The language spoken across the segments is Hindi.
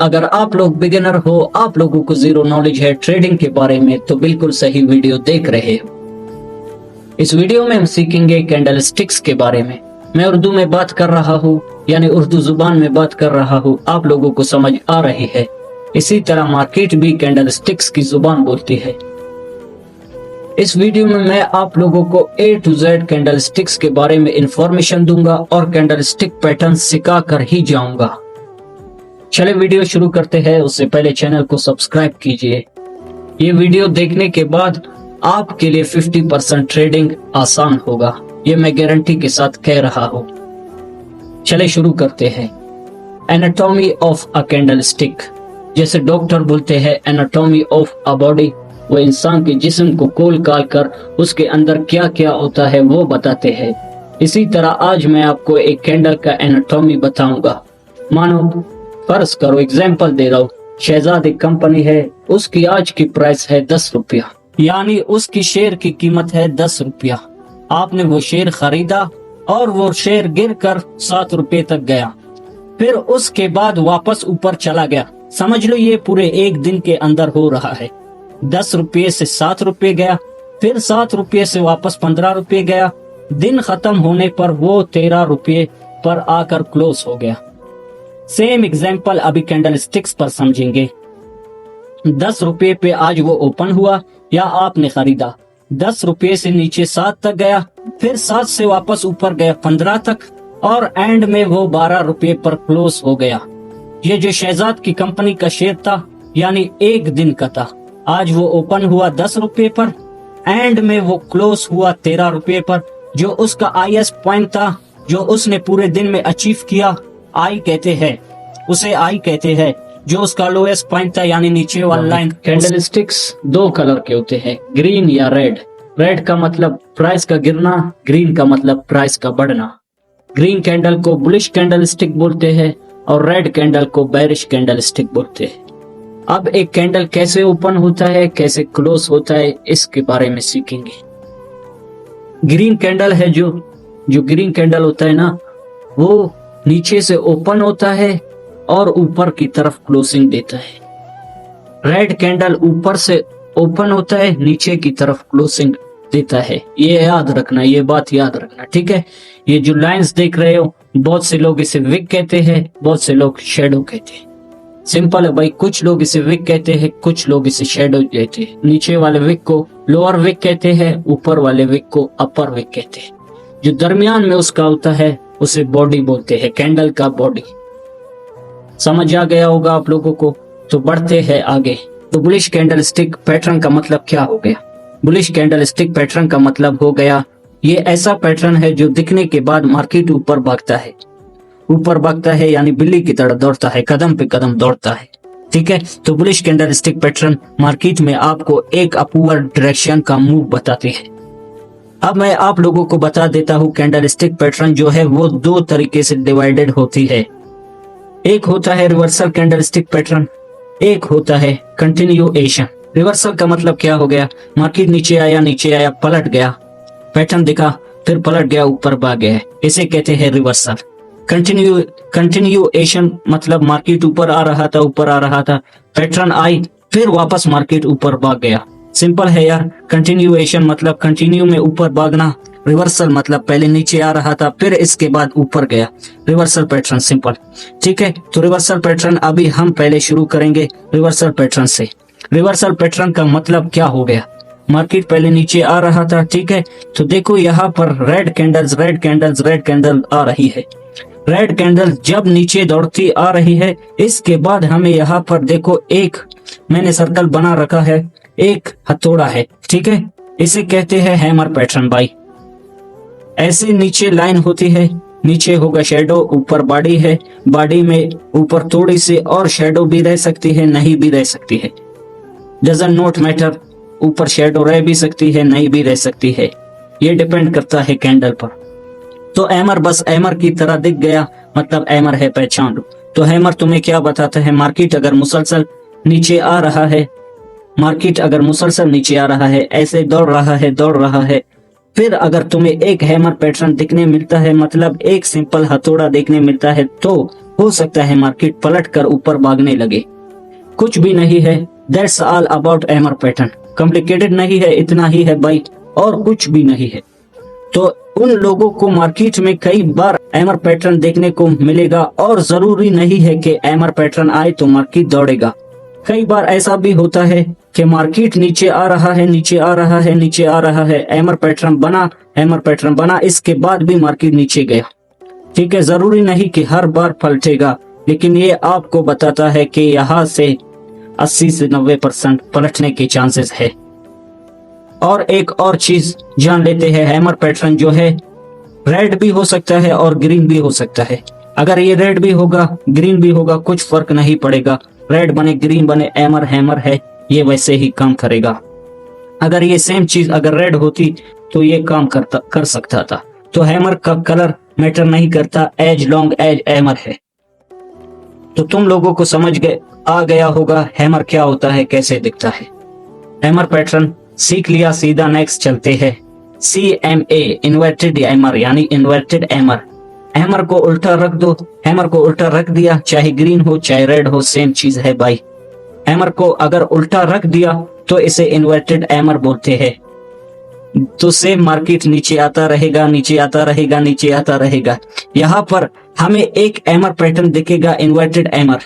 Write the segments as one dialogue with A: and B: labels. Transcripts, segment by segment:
A: अगर आप लोग बिगिनर हो, आप लोगों को जीरो नॉलेज है ट्रेडिंग के बारे में, तो बिल्कुल सही वीडियो देख रहे हो। इस वीडियो में हम सीखेंगे कैंडल स्टिक्स के बारे में। मैं उर्दू में बात कर रहा हूँ, यानी उर्दू जुबान में बात कर रहा हूँ, आप लोगों को समझ आ रही है। इसी तरह मार्केट भी कैंडल स्टिक्स की जुबान बोलती है। इस वीडियो में मैं आप लोगों को A to Z candle sticks के बारे में इंफॉर्मेशन दूंगा और कैंडल स्टिक पैटर्न सिखा कर ही जाऊंगा। चले वीडियो शुरू करते हैं। उससे पहले चैनल को सब्सक्राइब कीजिए। ये वीडियो देखने के बाद आपके लिए 50% ट्रेडिंग आसान होगा, ये मैं गारंटी के साथ कह रहा हूँ। चले शुरू करते हैं। Anatomy of a candle stick, जैसे डॉक्टर बोलते हैं एनाटॉमी ऑफ अ बॉडी, वो इंसान के जिस्म को खोल काल कर उसके अंदर क्या क्या होता है वो बताते हैं। इसी तरह आज मैं आपको एक कैंडल का एनाटॉमी बताऊंगा। मानो फर्ज करो, एग्जाम्पल दे रहा हूँ, शहजाद एक कंपनी है, उसकी आज की प्राइस है 10 रुपया, यानी उसकी शेयर की कीमत है 10 रुपया। आपने वो शेयर खरीदा और वो शेयर गिर कर 7 रुपये तक गया, फिर उसके बाद वापस ऊपर चला गया। समझ लो ये पूरे एक दिन के अंदर हो रहा है। 10 रुपये से 7 रुपये गया, फिर 7 रुपये से वापस 15 रुपये गया। दिन खत्म होने पर वो 13 रुपये पर आकर क्लोज हो गया। सेम एग्जाम्पल अभी कैंडल स्टिक्स पर समझेंगे। 10 रुपये पे आज वो ओपन हुआ या आपने खरीदा, 10 रुपये से नीचे 7 तक गया, फिर 7 से वापस ऊपर गया 15 तक, और एंड में वो 12 रुपये पर क्लोज हो गया। ये जो शहजाद की कंपनी का शेयर था, यानी एक दिन का था, आज वो ओपन हुआ 10 रुपये पर, एंड में वो क्लोज हुआ 13 रुपये पर। जो उसका IS पॉइंट था, जो उसने पूरे दिन में अचीव किया, आई कहते हैं, उसे आई कहते हैं। जो उसका लोएस्ट पॉइंट था, यानी नीचे वाला लाइन। कैंडल स्टिक्स 2 कलर के होते हैं, ग्रीन या रेड। रेड का मतलब प्राइस का गिरना, ग्रीन का मतलब प्राइस का बढ़ना। ग्रीन कैंडल को बुलिश कैंडल स्टिक बोलते हैं और रेड कैंडल को बेरिश कैंडल स्टिक बोलते हैं। अब एक कैंडल कैसे ओपन होता है, कैसे क्लोज होता है, इसके बारे में सीखेंगे। ग्रीन कैंडल है, जो ग्रीन कैंडल होता है ना, वो नीचे से ओपन होता है और ऊपर की तरफ क्लोजिंग देता है। रेड कैंडल ऊपर से ओपन होता है, नीचे की तरफ क्लोजिंग देता है। ये याद रखना, ये बात याद रखना, ठीक है। ये जो लाइंस देख रहे हो, बहुत से लोग इसे विक कहते हैं, बहुत से लोग शेडो कहते हैं। सिंपल है भाई, कुछ लोग इसे विक कहते हैं, कुछ लोग इसे शेडो कहते हैं। नीचे वाले विक को लोअर विक कहते हैं, ऊपर वाले विक को अपर विक कहते हैं। जो दरमियान में उसका होता है उसे बॉडी बोलते हैं, कैंडल का बॉडी। समझ आ गया होगा आप लोगों को। तो बढ़ते हैं आगे। तो बुलिश कैंडल स्टिक पैटर्न का मतलब क्या हो गया? बुलिश कैंडल स्टिक पैटर्न का मतलब हो गया, ये ऐसा पैटर्न है जो दिखने के बाद मार्केट ऊपर भागता है। ऊपर भागता है यानी बिल्ली की तरह दौड़ता है, कदम पे कदम दौड़ता है, ठीक है। तो bullish candle stick pattern market में आपको एक अपवर्ड डायरेक्शन का मूव बताते हैं। अब मैं आप लोगों को बता देता हूँ, कैंडल स्टिक पैटर्न जो है वो 2 तरीके से डिवाइडेड होती है। एक होता है रिवर्सल कैंडल स्टिक पैटर्न, एक होता है कंटिन्यूएशन। रिवर्सल का मतलब क्या हो गया? मार्केट नीचे आया, पलट गया, पैटर्न दिखा, फिर पलट गया, ऊपर भाग गया, इसे कहते हैं रिवर्सल। कंटिन्यूएशन मतलब मार्केट ऊपर आ रहा था, पैटर्न आई, फिर वापस मार्केट ऊपर भाग गया। सिंपल है यार। कंटिन्यूएशन मतलब कंटिन्यू में ऊपर भागना, रिवर्सल मतलब पहले नीचे आ रहा था, फिर इसके बाद ऊपर गया। रिवर्सल पैटर्न, सिंपल, ठीक है। तो रिवर्सल पैटर्न अभी हम पहले शुरू करेंगे रिवर्सल पैटर्न से। रिवर्सल पैटर्न का मतलब क्या हो गया? मार्केट पहले नीचे आ रहा था, ठीक है। तो देखो यहाँ पर रेड कैंडल आ रही है। रेड कैंडल जब नीचे दौड़ती आ रही है, इसके बाद हमें यहाँ पर देखो, एक मैंने सर्कल बना रखा है, एक हथौड़ा है, ठीक है। इसे कहते हैं हैमर पैटर्न भाई। ऐसे नीचे लाइन होती है, नीचे होगा शेडो, ऊपर बॉडी है, बॉडी में ऊपर थोड़ी सी और शेडो भी रह सकती है, नहीं भी रह सकती है, डजंट नॉट मैटर। ऊपर शेडो रह भी सकती है, नहीं भी रह सकती है, ये डिपेंड करता है कैंडल पर। तो हैमर बस हैमर की तरह दिख गया, मतलब हैमर है, पहचान लो। तो हैमर तुम्हें क्या बताता है? मार्केट अगर मुसलसल नीचे आ रहा है, ऐसे दौड़ रहा है, फिर अगर तुम्हें एक हैमर पैटर्न दिखने मिलता है, मतलब एक सिंपल हथौड़ा देखने मिलता है, तो हो सकता है मार्केट पलट कर ऊपर भागने लगे। कुछ भी नहीं है, that's all about hammer pattern. Complicated नहीं है, इतना ही है भाई, और कुछ भी नहीं है। तो उन लोगों को मार्केट में कई बार हैमर पैटर्न देखने को मिलेगा, और जरूरी नहीं है कि हैमर पैटर्न आए तो मार्केट दौड़ेगा। कई बार ऐसा भी होता है कि मार्केट नीचे आ रहा है, नीचे आ रहा है, नीचे आ रहा है, हैमर पैटर्न बना, इसके बाद भी मार्केट नीचे गया। ठीक है, जरूरी नहीं कि हर बार पलटेगा, लेकिन ये आपको बताता है कि यहाँ से 80 से 90% पलटने के चांसेस है। और एक और चीज जान लेते हैं, हैमर पैटर्न जो है रेड भी हो सकता है और ग्रीन भी हो सकता है। अगर ये रेड भी होगा, ग्रीन भी होगा, कुछ फर्क नहीं पड़ेगा। रेड बने ग्रीन बने, हैमर है, ये वैसे ही काम करेगा। अगर ये सेम चीज अगर रेड होती तो ये काम कर सकता था। तो हैमर का कलर मैटर नहीं करता, एज लॉन्ग एज हैमर है। तो तुम लोगों को समझ आ गया होगा हैमर क्या होता है, कैसे दिखता है। हैमर पैटर्न सीख लिया, सीधा नेक्स्ट चलते हैं। CMA इन्वर्टेड हैमर, यानी इन्वर्टेड हैमर। हैमर को उल्टा रख दो, हैमर को उल्टा रख दिया, चाहे ग्रीन हो चाहे रेड हो, सेम चीज है भाई। हैमर को अगर उल्टा रख दिया तो इसे इन्वर्टेड हैमर बोलते हैं। तो सेम मार्केट नीचे आता रहेगा, नीचे आता रहेगा, नीचे आता रहेगा। यहाँ पर हमें एक हैमर पैटर्न दिखेगा, इन्वर्टेड हैमर,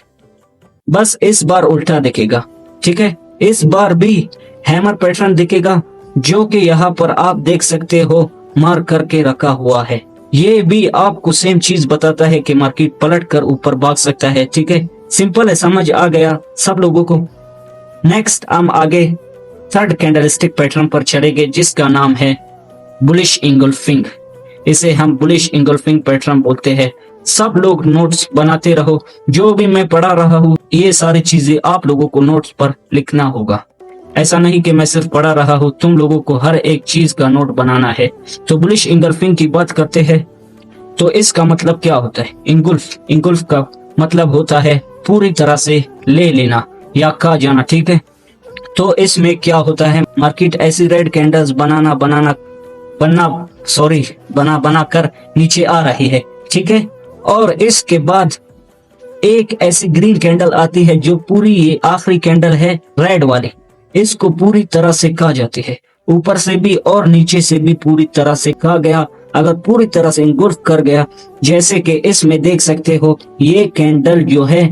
A: बस इस बार उल्टा दिखेगा। ठीक है, इस बार भी हैमर पैटर्न दिखेगा, जो कि यहाँ पर आप देख सकते हो मार्क करके रखा हुआ है। ये भी आपको सेम चीज बताता है कि मार्केट पलट कर ऊपर भाग सकता है। ठीक है, सिंपल है, समझ आ गया सब लोगों को। नेक्स्ट हम आगे थर्ड कैंडलस्टिक पैटर्न पर चलेंगे, जिसका नाम है बुलिश इंगल्फिंग। इसे हम बुलिश इंगल्फिंग पैटर्न बोलते हैं। सब लोग नोट्स बनाते रहो, जो भी मैं पढ़ा रहा हूँ ये सारी चीजें आप लोगों को नोट्स पर लिखना होगा। ऐसा नहीं कि मैं सिर्फ पढ़ा रहा हूँ, तुम लोगों को हर एक चीज का नोट बनाना है। तो बुलिश इंगल्फिंग की बात करते हैं, तो इसका मतलब क्या होता है। इंगुल्फ का मतलब होता है पूरी तरह से ले लेना या खा जाना। ठीक है, तो इसमें क्या होता है, मार्केट ऐसी रेड कैंडल्स बना कर नीचे आ रही है। ठीक है, और इसके बाद एक ऐसी ग्रीन कैंडल आती है जो पूरी, ये आखिरी कैंडल है रेड वाली, इसको पूरी तरह से खा जाती है, ऊपर से भी और नीचे से भी पूरी तरह से खा गया। अगर पूरी तरह से इंगुल्फ कर गया, जैसे कि इसमें देख सकते हो, ये कैंडल जो है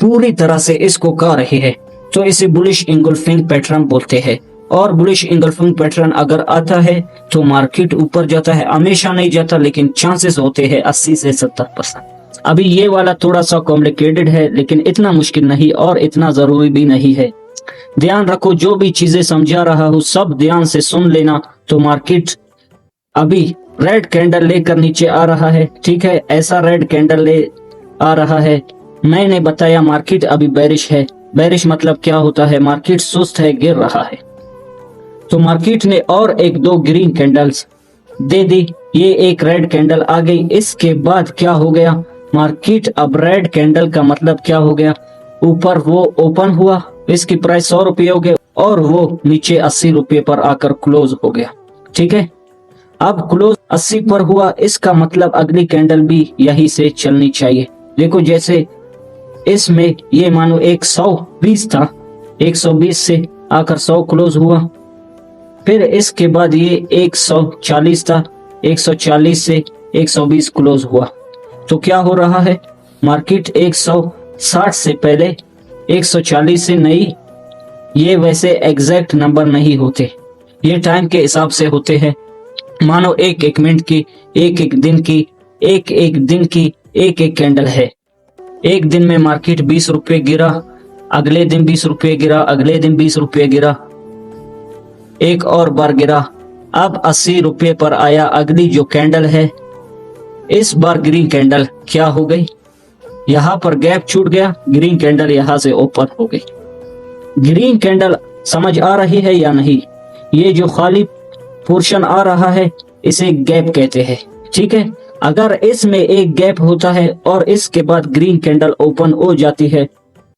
A: पूरी तरह से इसको खा रही है, तो इसे बुलिश इंगल्फिंग पैटर्न बोलते हैं। और बुलिश इंगल्फिंग पैटर्न अगर आता है तो मार्केट ऊपर जाता है, हमेशा नहीं जाता, लेकिन चांसेस होते हैं 80 से 70%। अभी ये वाला थोड़ा सा कॉम्प्लिकेटेड है, लेकिन इतना मुश्किल नहीं और इतना जरूरी भी नहीं है। ध्यान रखो, जो भी चीजें समझा रहा हूँ सब ध्यान से सुन लेना। तो मार्केट अभी रेड कैंडल लेकर नीचे आ रहा है। ठीक है, ऐसा रेड कैंडल ले आ रहा है। मैंने बताया मार्केट अभी बेरिश है। बेरिश मतलब क्या होता है, मार्केट सुस्त है, गिर रहा है। तो मार्केट ने और एक दो ग्रीन कैंडल्स दे दी, ये एक रेड कैंडल आ गई। इसके बाद क्या हो गया, मार्केट अब रेड कैंडल का मतलब क्या हो गया, ऊपर वो ओपन हुआ, इसकी प्राइस 100 रुपये हो गए और वो नीचे 80 रुपये पर आकर क्लोज हो गया। ठीक है, अब क्लोज 80 पर हुआ, इसका मतलब अगली कैंडल भी यही से चलनी चाहिए। देखो, जैसे इसमें ये मानो 120 था, 120 से आकर 100 क्लोज हुआ, फिर इसके बाद ये 140 था, 140 से 120 क्लोज हुआ। तो क्या हो रहा है, मार्केट 160 से पहले 140 से नहीं, ये वैसे एग्जैक्ट नंबर नहीं होते, ये टाइम के हिसाब से होते हैं। मानो एक एक मिनट की, एक एक दिन की, एक एक कैंडल है। एक दिन में मार्केट 20 रुपये गिरा, अगले दिन 20 रुपये गिरा, अगले दिन 20 रुपये गिरा, एक और बार गिरा, अब 80 रुपये पर आया। अगली जो कैंडल है, इस बार ग्रीन कैंडल क्या हो गई, यहाँ पर गैप छूट गया, ग्रीन कैंडल यहाँ से ओपन हो गई। ग्रीन कैंडल समझ आ रही है या नहीं, ये जो खाली पोर्शन आ रहा है इसे गैप कहते हैं। ठीक है, अगर इसमें एक गैप होता है और इसके बाद ग्रीन कैंडल ओपन हो जाती है,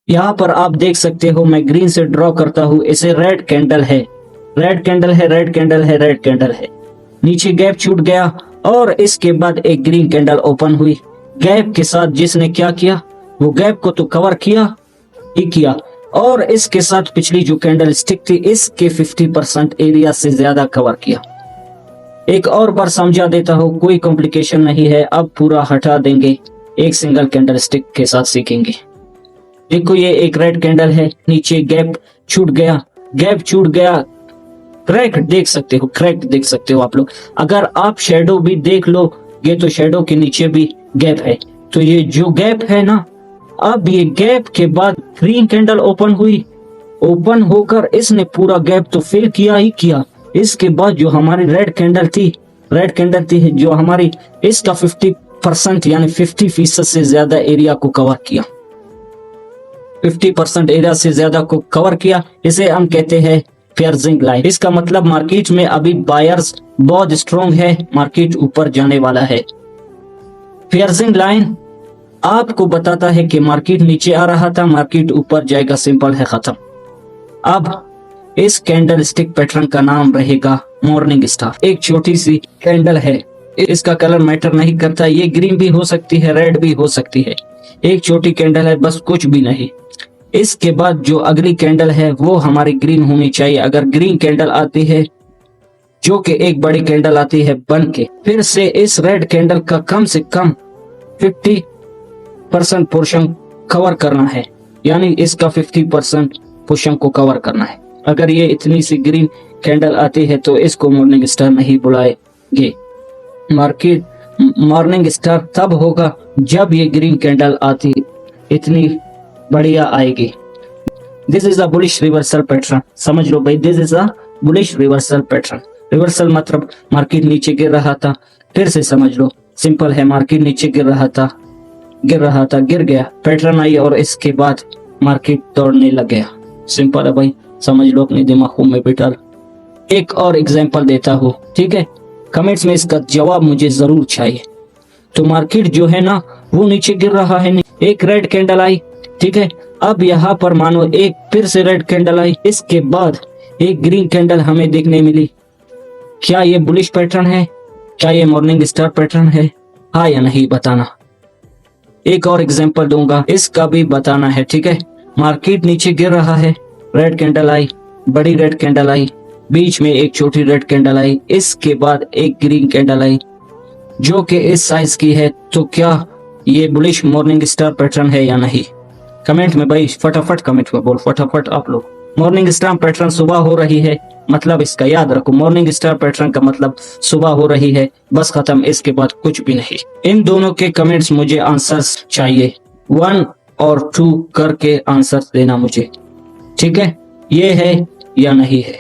A: यहाँ पर आप देख सकते हो, मैं ग्रीन से ड्रॉ करता हूँ, इसे रेड कैंडल है, रेड कैंडल है, रेड कैंडल है, रेड कैंडल है, नीचे गैप छूट गया और इसके बाद एक ग्रीन कैंडल ओपन हुई। गैप के साथ जिसने क्या किया, वो गैप को तो कवर किया ही किया, और इसके साथ पिछली जो कैंडल स्टिक थी इसके 50% एरिया से ज्यादा कवर किया। एक और बार समझा देता हूं, कोई कॉम्प्लिकेशन नहीं है, अब पूरा हटा देंगे, एक सिंगल कैंडल स्टिक के साथ सीखेंगे। देखो ये एक रेड कैंडल है, नीचे गैप छूट गया, गैप छूट गया, क्रैक देख सकते हो, क्रैक देख सकते हो आप लोग। अगर आप शेडो भी देख लो ये तो शेडो के नीचे भी गैप है, तो ये जो गैप है ना, अब ये गैप के बाद ग्रीन कैंडल ओपन हुई, ओपन होकर इसने पूरा गैप तो फिल किया ही किया। इसके बाद जो हमारी रेड कैंडल थी जो हमारी, इसका 50% यानी 50% से ज्यादा एरिया को कवर किया, 50% एरिया से ज्यादा को कवर किया। इसे हम कहते हैं पियर्सिंग लाइन। इसका मतलब मार्केट में अभी बायर्स बहुत स्ट्रॉन्ग है, मार्केट ऊपर जाने वाला है। पियर्सिंग लाइन आपको बताता है कि मार्केट नीचे आ रहा था, मार्केट ऊपर जाएगा, सिंपल है, खत्म। अब इस कैंडल स्टिक पैटर्न का नाम रहेगा मॉर्निंग स्टार। एक छोटी सी कैंडल है, इसका कलर मैटर नहीं करता, ये ग्रीन भी हो सकती है, रेड भी हो सकती है, एक छोटी कैंडल है, बस कुछ भी नहीं। इसके बाद जो अगली कैंडल है वो हमारी ग्रीन होनी चाहिए। अगर ग्रीन कैंडल आती है, जो कि एक बड़ी कैंडल आती है बन के, फिर से इस रेड कैंडल का कम से कम 50% पोर्शन कवर करना है, यानी इसका 50% पोर्शन को कवर करना है। अगर ये इतनी सी ग्रीन कैंडल आती है तो इसको मॉर्निंग स्टार नहीं बुलाएंगे। मॉर्निंग स्टार तब होगा जब ये ग्रीन कैंडल आती इतनी बढ़िया आएगी। This is a bullish reversal pattern, समझ लो भाई, this is a bullish reversal pattern. Reversal मतलब मार्केट नीचे गिर रहा था, फिर से समझ लो, सिंपल है, मार्केट नीचे गिर रहा था, गिर गया, पैटर्न आई और इसके बाद मार्केट दौड़ने लग गया। सिंपल है भाई, समझ लो अपने दिमागों में बिठा। एक और एग्जांपल देता हूँ, ठीक है, कमेंट्स में इसका जवाब मुझे जरूर चाहिए। तो मार्केट जो है ना वो नीचे गिर रहा है, एक रेड कैंडल आई, ठीक है, अब यहाँ पर मानो एक फिर से रेड कैंडल आई, इसके बाद एक ग्रीन कैंडल हमें देखने मिली। क्या ये बुलिश पैटर्न है, क्या ये मॉर्निंग स्टार पैटर्न है, हाँ या नहीं बताना। एक और एग्जांपल दूंगा, इसका भी बताना है, ठीक है। मार्केट नीचे गिर रहा है, रेड कैंडल आई, बड़ी रेड कैंडल आई, बीच में एक छोटी रेड कैंडल आई, इसके बाद एक ग्रीन कैंडल आई जो कि इस साइज की है। तो क्या ये बुलिश मॉर्निंग स्टार पैटर्न है या नहीं? कमेंट में भाई फटाफट कमेंट में बोल, फटाफट आप लोग। मॉर्निंग स्टार पैटर्न सुबह हो रही है, मतलब इसका याद रखो, मॉर्निंग स्टार पैटर्न का मतलब सुबह हो रही है, बस खत्म, इसके बाद कुछ भी नहीं। इन दोनों के कमेंट्स मुझे आंसर्स चाहिए, 1 और 2 करके आंसर्स देना मुझे, ठीक है। ये है या नहीं है,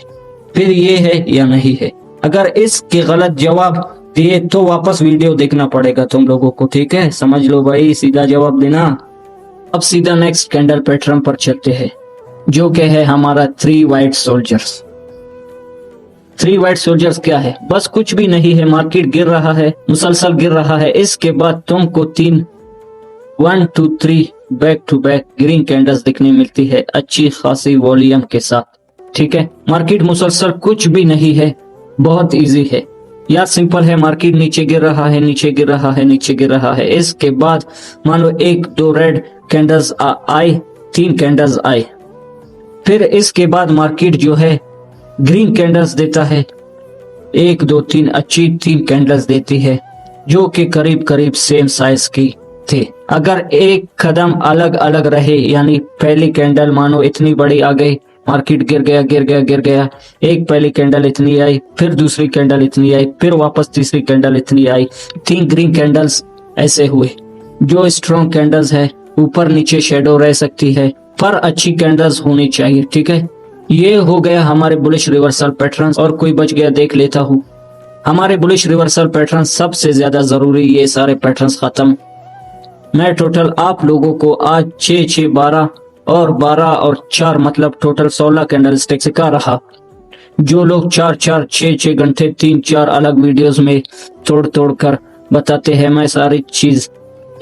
A: फिर ये है या नहीं है। अगर इसके गलत जवाब दिए तो वापस वीडियो देखना पड़ेगा तुम लोगों को, ठीक है, समझ लो भाई, सीधा जवाब देना। अब सीधा नेक्स्ट कैंडल पैटर्न पर चलते हैं, जो कि है हमारा 3 वाइट सोल्जर्स। 3 वाइट सोल्जर्स क्या है, बस कुछ भी नहीं है, मार्केट गिर रहा है, मुसलसल गिर रहा है, इसके बाद तुमको 1 2 3 back to back green candles दिखने मिलती है, अच्छी खासी वॉल्यूम के साथ, ठीक है। मार्केट मुसलसल कुछ भी नहीं है, बहुत इजी है यार, सिंपल है। मार्केट नीचे गिर रहा है, नीचे गिर रहा है, नीचे गिर रहा है, इसके बाद मान लो 1 2 रेड कैंडल्स आई, 3 कैंडल्स आई, फिर इसके बाद मार्केट जो है ग्रीन कैंडल्स देता है, 1 2 3 अच्छी 3 कैंडल्स देती है, जो कि करीब करीब सेम साइज की थे। अगर एक कदम अलग अलग रहे, यानी पहली कैंडल मानो इतनी बड़ी आ गई, मार्केट गिर गया, एक पहली कैंडल इतनी आई, फिर दूसरी कैंडल इतनी आई, फिर वापस तीसरी कैंडल इतनी आई, 3 ग्रीन कैंडल्स ऐसे हुए। जो स्ट्रॉन्ग कैंडल्स है ऊपर नीचे शेडो रह सकती है, पर अच्छी कैंडल्स होनी चाहिए, ठीक है। ये हो गया हमारे बुलिश रिवर्सल पैटर्न, और कोई बच गया देख लेता हूँ। हमारे बुलिश रिवर्सल पैटर्न सबसे ज्यादा जरूरी, ये सारे पैटर्न्स खत्म। मैं टोटल आप लोगों को आज 6 6 12 और 12 और 4 मतलब टोटल 16 कैंडल स्टिक सिखा रहा। जो लोग 4 4 6 6 घंटे 3 4 अलग वीडियोस में तोड़ तोड़ कर बताते हैं, मैं सारी चीज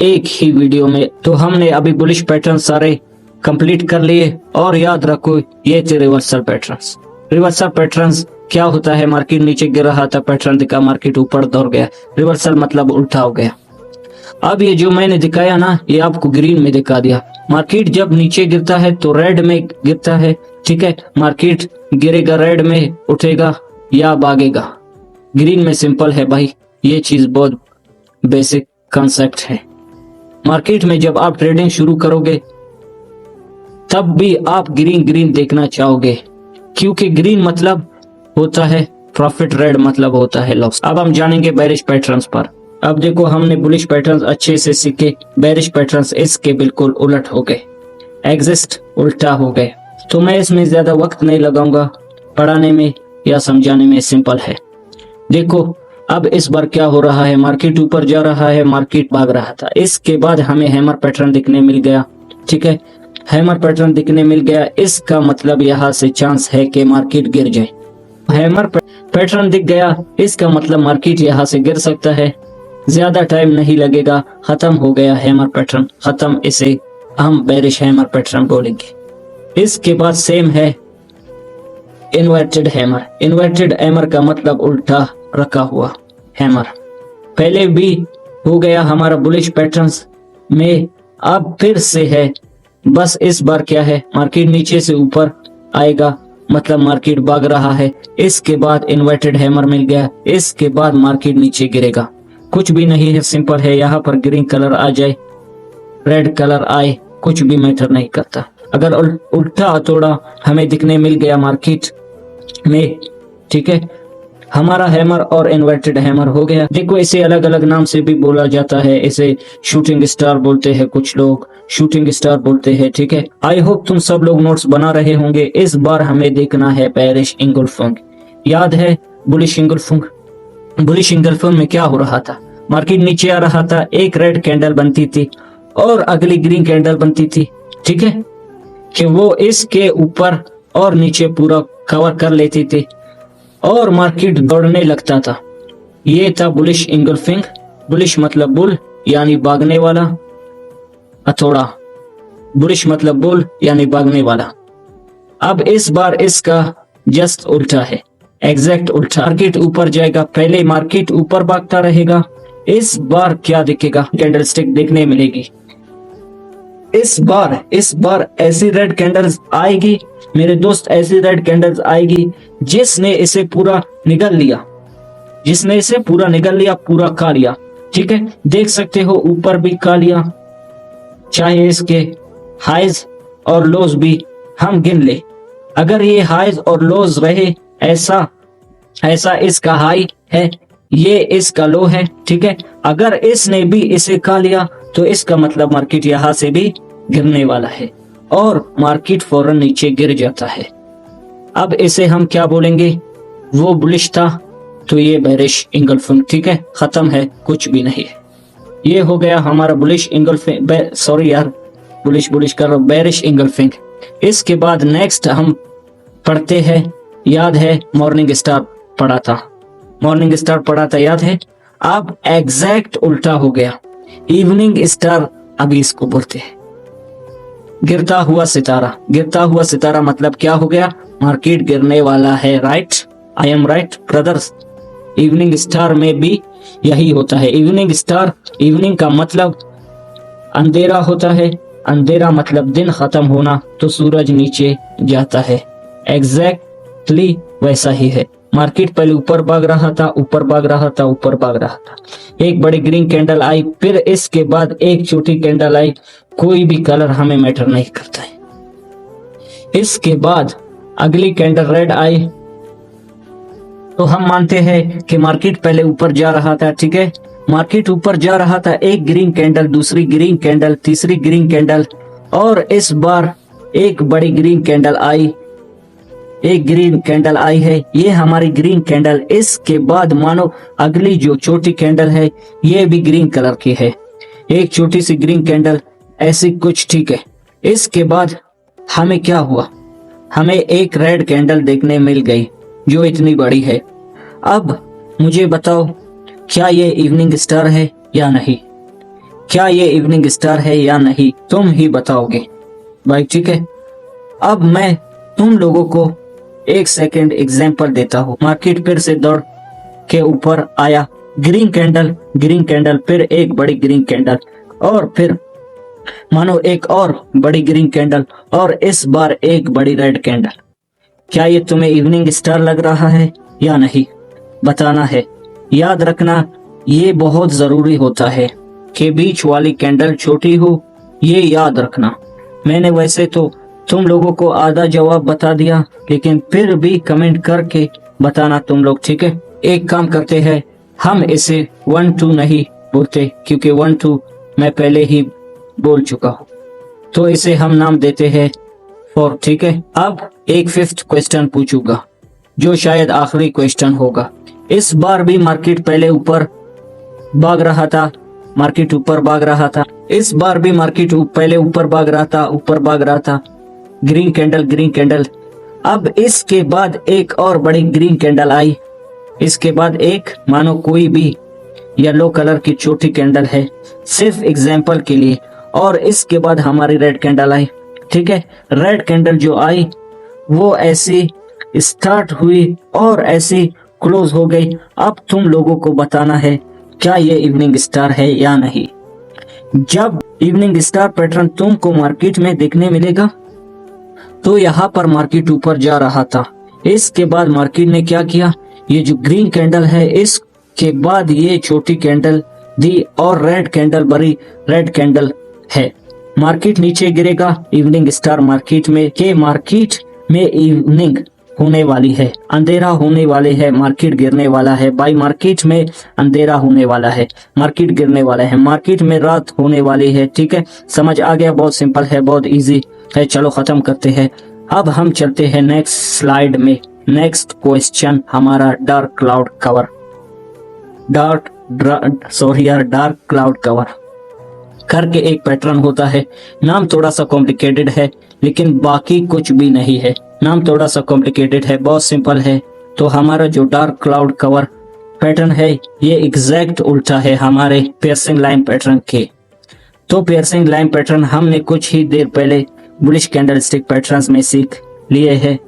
A: एक ही वीडियो में, तो हमने अभी बुलिश पैटर्न सारे कंप्लीट कर लिए। और याद रखो ये थे रिवर्सल पैटर्न्स। रिवर्सल पैटर्न्स क्या होता है, मार्केट नीचे गिर रहा था, पैटर्न दिखा, मार्केट ऊपर दौड़ गया, रिवर्सल मतलब उल्टा हो गया। अब ये जो मैंने दिखाया ना, ये आपको ग्रीन में दिखा दिया। मार्केट जब नीचे गिरता है तो रेड में गिरता है, ठीक है। मार्केट गिरेगा रेड में, उठेगा या भागेगा। ग्रीन में सिंपल है भाई, ये चीज बहुत बेसिक कॉन्सेप्ट है। मार्केट में जब आप ट्रेडिंग शुरू करोगे तब भी आप ग्रीन ग्रीन देखना चाहोगे, क्योंकि ग्रीन मतलब होता है प्रॉफिट, रेड मतलब होता है लॉस। अब हम जानेंगे बेरिश पैटर्न्स पर। अब देखो, हमने बुलिश पैटर्न्स अच्छे से सीखे, बेरिश पैटर्न्स इसके बिल्कुल उलट हो गए, एग्जिस्ट उल्टा हो गए। तो मैं इसमें ज्यादा वक्त नहीं लगाऊंगा, पढ़ाने में या समझाने में सिंपल है। देखो अब इस बार क्या हो रहा है, मार्केट ऊपर जा रहा है, मार्केट भाग रहा था, इसके बाद हमें हैमर पैटर्न दिखने मिल गया, ठीक है। हैमर पैटर्न दिखने मिल गया, इसका मतलब यहाँ से चांस है कि मार्केट गिर जाए। हैमर पैटर्न दिख गया, इसका मतलब मार्केट यहाँ से गिर सकता है, ज्यादा टाइम नहीं लगेगा, खत्म हो गया हैमर पैटर्न, खत्म। इसे हम बेरिश हैमर पैटर्न बोलेंगे। इसके बाद सेम है इन्वर्टेड हैमर। इन्वर्टेड हैमर का मतलब उल्टा रखा हुआ हैमर। पहले भी हो गया हमारा बुलिश पैटर्न्स में, अब फिर से है, बस इस बार क्या है, मार्केट नीचे से ऊपर आएगा, मतलब मार्केट भाग रहा है। इसके बाद इन्वर्टेड हैमर मिल गया, इसके बाद मार्केट नीचे गिरेगा। कुछ भी नहीं है, सिंपल है। यहाँ पर ग्रीन कलर आ जाए, रेड कलर आए, कुछ भी मैटर नहीं करता। अगर उल्टा हथौड़ा हमें दिखने मिल गया मार्केट में, ठीक है, हमारा हैमर और इन्वर्टेड हैमर हो गया। देखो इसे अलग अलग नाम से भी बोला जाता है, इसे शूटिंग स्टार बोलते हैं, कुछ लोग शूटिंग स्टार बोलते हैं, ठीक है। आई होप तुम सब लोग नोट्स बना रहे होंगे। इस बार हमें देखना है बेरिश इंगल्फिंग। याद है बुलिश इंगल्फिंग? बुलिश इंगल्फिंग में क्या हो रहा था, मार्केट नीचे आ रहा था, एक रेड कैंडल बनती थी और अगली ग्रीन कैंडल बनती थी, ठीक है, कि वो इसके ऊपर और नीचे पूरा कवर कर लेती थी और मार्केट दौड़ने लगता था। ये था बुलिश इंगल्फिंग। बुलिश मतलब बुल यानी भागने वाला, हथौड़ा। बुलिश मतलब बुल यानी भागने वाला। अब इस बार इसका जस्ट उल्टा है, एग्जैक्ट उल्टा। मार्केट ऊपर जाएगा, पहले मार्केट ऊपर भागता रहेगा। इस बार क्या दिखेगा, कैंडलस्टिक देखने मिलेगी। इस बार ऐसी रेड कैंडल्स आएगी मेरे दोस्त, ऐसी रेड कैंडल्स आएगी जिसने इसे पूरा निगल लिया, जिसने इसे पूरा निगल लिया, पूरा खा लिया, ठीक है। देख सकते हो ऊपर भी खा लिया, चाहे इसके हाइज और लोज भी हम गिन ले। अगर ये हाइज और लोज रहे, ऐसा इसका हाई है, ये इसका लो है, ठीक है। अगर इसने भी इसे खा लिया तो इसका मतलब मार्केट यहां से भी गिरने वाला है और मार्केट फौरन नीचे गिर जाता है। अब इसे हम क्या बोलेंगे, वो बुलिश था तो ये बेरिश इंगल्फिंग, ठीक है, खत्म है, कुछ भी नहीं है। ये हो गया हमारा बुलिश इंगल्फिंग, सॉरी यार, बुलिश कर रहा हूं, बेरिश इंगल्फिंग। इसके बाद नेक्स्ट हम पढ़ते हैं, याद है मॉर्निंग स्टार पढ़ा था, मॉर्निंग स्टार पढ़ा था, याद है। अब एग्जैक्ट उल्टा हो गया, इवनिंग स्टार अभी इसको बोलते हैं। गिरता हुआ सितारा, गिरता हुआ सितारा मतलब क्या हो गया, मार्केट गिरने वाला है, right, I am Wright brothers. Evening star में भी यही होता है। इवनिंग स्टार, इवनिंग का मतलब अंधेरा होता है, अंधेरा मतलब दिन खत्म होना, तो सूरज नीचे जाता है। एग्जैक्टली वैसा ही है, मार्केट पहले ऊपर भाग रहा था, ऊपर भाग रहा था, ऊपर भाग रहा था, एक बड़ी ग्रीन कैंडल आई, फिर इसके बाद एक छोटी कैंडल आई, कोई भी कलर हमें मैटर नहीं करता है। इसके बाद अगली कैंडल रेड आई, तो हम मानते हैं कि मार्केट पहले ऊपर जा रहा था, ठीक है, मार्केट ऊपर जा रहा था, एक ग्रीन कैंडल, दूसरी ग्रीन कैंडल, तीसरी ग्रीन कैंडल, और इस बार एक बड़ी ग्रीन कैंडल आई, एक ग्रीन कैंडल आई है, ये हमारी ग्रीन कैंडल। इसके बाद मानो अगली जो छोटी कैंडल है ये भी ग्रीन कलर की है, एक छोटी सी ग्रीन कैंडल, ऐसी कुछ, ठीक है। इसके बाद हमें क्या हुआ, हमें एक रेड कैंडल देखने मिल गई जो इतनी बड़ी है। अब मुझे बताओ क्या ये इवनिंग स्टार है या नहीं, क्या ये इवनिंग स्टार है या नहीं, तुम ही बताओगे भाई, ठीक है। अब मैं तुम लोगों को एक सेकंड एग्जांपल देता हूँ। मार्केट फिर से दौड़ के ऊपर आया, ग्रीन कैंडल, फिर एक बड़ी ग्रीन कैंडल, और फिर मानो एक और बड़ी ग्रीन कैंडल, और इस बार एक बड़ी रेड कैंडल। क्या ये तुम्हें इवनिंग स्टार लग रहा है या नहीं, बताना है। याद रखना, ये बहुत जरूरी होता है कि बीच वाली कैंडल छोटी हो, ये याद रखना। मैंने वैसे तो तुम लोगों को आधा जवाब बता दिया, लेकिन फिर भी कमेंट करके बताना तुम लोग, ठीक है। एक काम करते हैं, हम इसे 1 2 नहीं बोलते, क्योंकि 1 2 मैं पहले ही बोल चुका हूँ, तो इसे हम नाम देते हैं 4, ठीक है। अब एक 5th क्वेश्चन पूछूंगा, जो शायद आखिरी क्वेश्चन होगा। इस बार भी मार्केट पहले ऊपर भाग रहा था, मार्केट ऊपर भाग रहा था। इस बार भी मार्केट पहले ऊपर भाग रहा था, ग्रीन कैंडल। अब इसके बाद एक और बड़ी ग्रीन कैंडल आई, इसके बाद एक मानो कोई भी येलो कलर की छोटी कैंडल है, सिर्फ एग्जाम्पल के लिए, और इसके बाद हमारी रेड कैंडल आई, ठीक है। रेड कैंडल जो आई वो ऐसी स्टार्ट हुई और ऐसी क्लोज हो गई। अब तुम लोगों को बताना है क्या ये इवनिंग स्टार है या नहीं। जब इवनिंग स्टार पैटर्न तुमको मार्केट में देखने मिलेगा, तो यहाँ पर मार्केट ऊपर जा रहा था। इसके बाद मार्केट ने क्या किया, ये जो ग्रीन कैंडल है इसके बाद ये छोटी कैंडल दी, और रेड कैंडल बड़ी रेड कैंडल है। मार्केट नीचे गिरेगा, इवनिंग स्टार मार्केट में इवनिंग होने वाली है, अंधेरा होने वाले है, मार्केट गिरने वाला है भाई। मार्केट में अंधेरा होने वाला है, मार्केट गिरने वाला है, मार्केट में रात होने वाली है, ठीक है। समझ आ गया, बहुत सिंपल है, बहुत इजी है। चलो खत्म करते हैं। अब हम चलते हैं नेक्स्ट स्लाइड में। नेक्स्ट क्वेश्चन हमारा डार्क क्लाउड कवर करके एक पैटर्न होता है। नाम थोड़ा सा कॉम्प्लिकेटेड है, लेकिन बाकी कुछ भी नहीं है। नाम थोड़ा सा कॉम्प्लिकेटेड है, बहुत सिंपल है। तो हमारा जो डार्क क्लाउड कवर पैटर्न है, ये एग्जैक्ट उल्टा है हमारे पियर्सिंग लाइन पैटर्न के। तो पियर्सिंग लाइन पैटर्न हमने कुछ ही देर पहले बुलिश कैंडलस्टिक पैटर्न्स में सीख लिए हैं।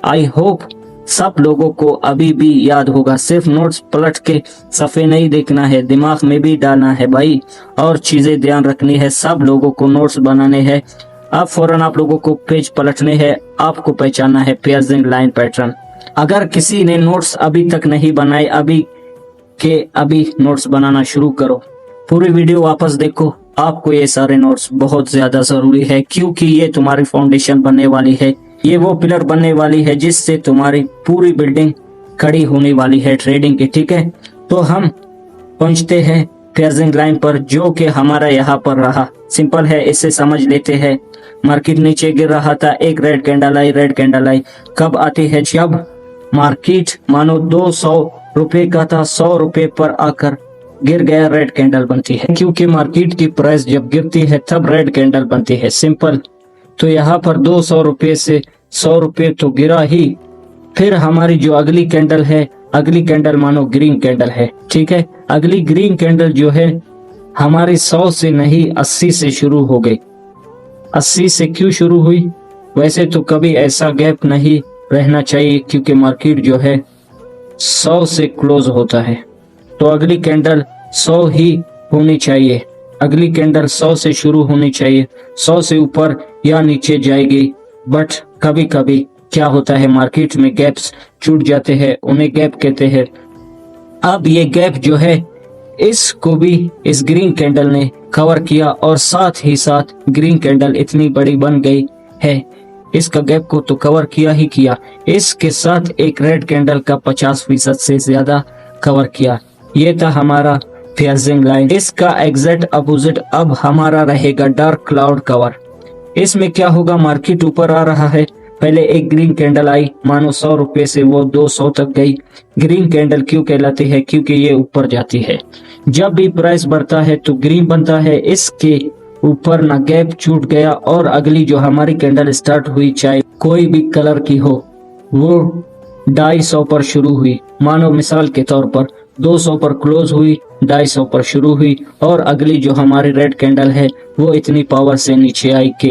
A: आई होप सब लोगों को अभी भी याद होगा। सिर्फ नोट्स पलट के सफ़े नहीं देखना है, दिमाग में भी डालना है भाई, और चीजें ध्यान रखनी है। सब लोगों को नोट्स बनाने हैं। अब फौरन आप लोगों को पेज पलटने हैं, आपको पहचानना है पियर्सिंग लाइन पैटर्न। अगर किसी ने नोट्स अभी तक नहीं बनाए, अभी नोट्स बनाना शुरू करो। पूरी वीडियो वापस देखो, आपको ये सारे नोट्स बहुत ज्यादा जरूरी है, क्योंकि ये तुम्हारी फाउंडेशन बनने वाली है। ये वो पिलर बनने वाली है जिससे तुम्हारी पूरी बिल्डिंग खड़ी होने वाली है ट्रेडिंग की, ठीक है। तो हम पहुंचते हैं पियर्सिंग लाइन पर, जो कि हमारा यहाँ पर रहा। सिंपल है, इसे समझ लेते हैं। मार्केट नीचे गिर रहा था, एक रेड कैंडल आई। कब आती है, जब मार्केट मानो 200 रुपए का था, 100 रुपए पर आकर गिर गया, रेड कैंडल बनती है। क्योंकि मार्केट की प्राइस जब गिरती है तब रेड कैंडल बनती है, सिंपल। तो यहाँ पर 200 रुपए से 100 रुपए तो गिरा ही। फिर हमारी जो अगली कैंडल है, अगली कैंडल मानो ग्रीन कैंडल है, ठीक है। अगली ग्रीन कैंडल जो है हमारी 100 से नहीं 80 से शुरू हो गई। 80 से क्यों शुरू हुई? वैसे तो कभी ऐसा गैप नहीं रहना चाहिए, क्योंकि मार्केट जो है 100 से क्लोज होता है। तो अगली कैंडल 100 ही होनी चाहिए, अगली कैंडल 100 से शुरू होनी चाहिए। 100 से ऊपर या नीचे जाएगी, बट कभी कभी क्या होता है, मार्केट में गैप्स छूट जाते हैं, उन्हें गैप कहते हैं। अब ये गैप जो है, इसको भी इस ग्रीन कैंडल ने कवर किया, और साथ ही साथ ग्रीन कैंडल इतनी बड़ी बन गई है, इसका गैप को तो कवर किया ही किया। इसके साथ एक रेड कैंडल का 50% से ज्यादा कवर किया। ये था हमारा पियर्सिंग लाइन। इसका एग्जैक्ट अपोजिट अब हमारा रहेगा डार्क क्लाउड कवर। इसमें क्या होगा, मार्केट ऊपर आ रहा है, पहले एक ग्रीन कैंडल आई, मानो 100 रुपए से वो 200 तक गई। ग्रीन कैंडल क्यों कहलाती है? क्योंकि ये ऊपर जाती है। जब भी प्राइस बढ़ता है तो ग्रीन बनता है, इसके ऊपर ना गैप छूट गया, और अगली जो हमारी कैंडल स्टार्ट हुई, चाहे कोई भी कलर की हो, वो 250 पर शुरू हुई। मानो मिसाल के तौर पर 200 पर क्लोज हुई, 250 पर शुरू हुई, और अगली जो हमारी रेड कैंडल है वो इतनी पावर से नीचे आई कि